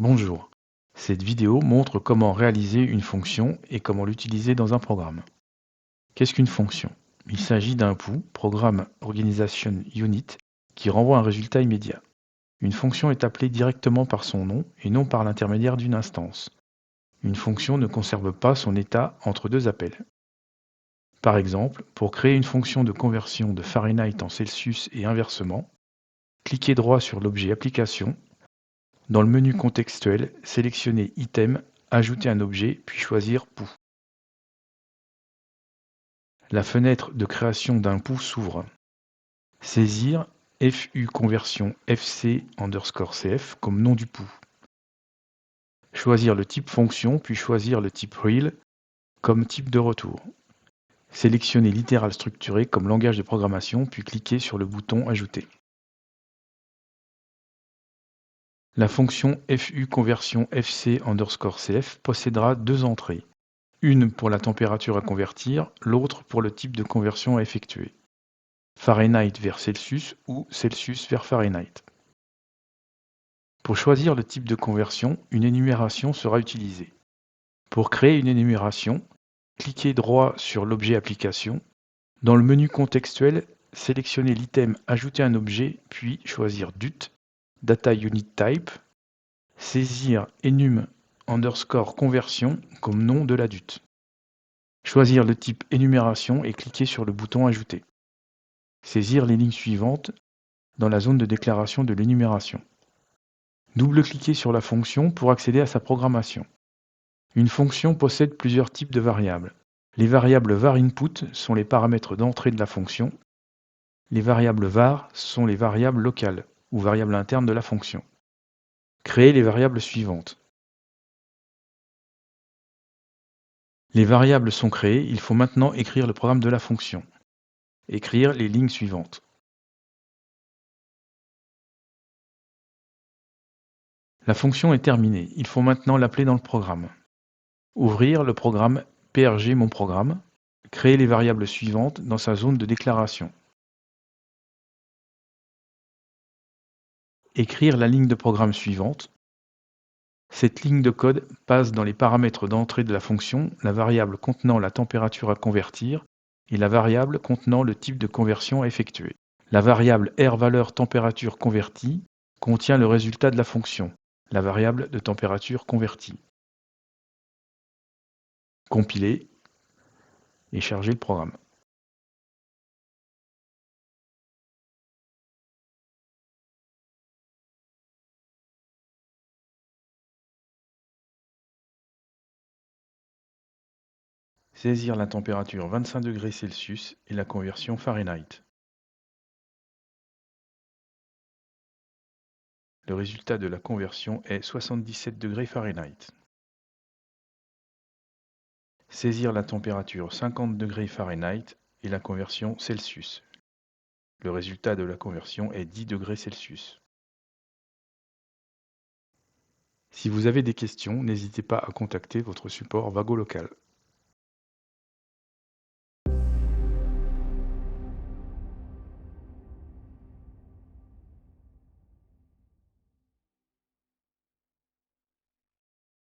Bonjour. Cette vidéo montre comment réaliser une fonction et comment l'utiliser dans un programme. Qu'est-ce qu'une fonction? Il s'agit d'un POU, Program Organization Unit, qui renvoie un résultat immédiat. Une fonction est appelée directement par son nom et non par l'intermédiaire d'une instance. Une fonction ne conserve pas son état entre deux appels. Par exemple, pour créer une fonction de conversion de Fahrenheit en Celsius et inversement, cliquez droit sur l'objet Application. Dans le menu contextuel, sélectionnez Item, ajouter un objet, puis choisir POU. La fenêtre de création d'un POU s'ouvre. Saisir FU conversion FC_CF comme nom du POU. Choisir le type fonction, puis choisir le type real comme type de retour. Sélectionner littéral structuré comme langage de programmation, puis cliquez sur le bouton Ajouter. La fonction FU conversion FC_CF possédera deux entrées. Une pour la température à convertir, l'autre pour le type de conversion à effectuer. Fahrenheit vers Celsius ou Celsius vers Fahrenheit. Pour choisir le type de conversion, une énumération sera utilisée. Pour créer une énumération, cliquez droit sur l'objet Application. Dans le menu contextuel, sélectionnez l'item Ajouter un objet, puis choisir DUT, Data Unit Type, saisir enum_conversion comme nom de la DUT. Choisir le type énumération et cliquer sur le bouton Ajouter. Saisir les lignes suivantes dans la zone de déclaration de l'énumération. Double-cliquez sur la fonction pour accéder à sa programmation. Une fonction possède plusieurs types de variables. Les variables var_input sont les paramètres d'entrée de la fonction. Les variables var sont les variables locales ou variables internes de la fonction. Créez les variables suivantes. Les variables sont créées, il faut maintenant écrire le programme de la fonction. Écrire les lignes suivantes. La fonction est terminée, il faut maintenant l'appeler dans le programme. Ouvrir le programme PRG Mon Programme. Créer les variables suivantes dans sa zone de déclaration. Écrire la ligne de programme suivante. Cette ligne de code passe dans les paramètres d'entrée de la fonction la variable contenant la température à convertir et la variable contenant le type de conversion à effectuer. La variable R_valeur température convertie contient le résultat de la fonction, la variable de température convertie. Compiler et charger le programme. Saisir la température 25 degrés Celsius et la conversion Fahrenheit. Le résultat de la conversion est 77 degrés Fahrenheit. Saisir la température 50 degrés Fahrenheit et la conversion Celsius. Le résultat de la conversion est 10 degrés Celsius. Si vous avez des questions, n'hésitez pas à contacter votre support Vago local.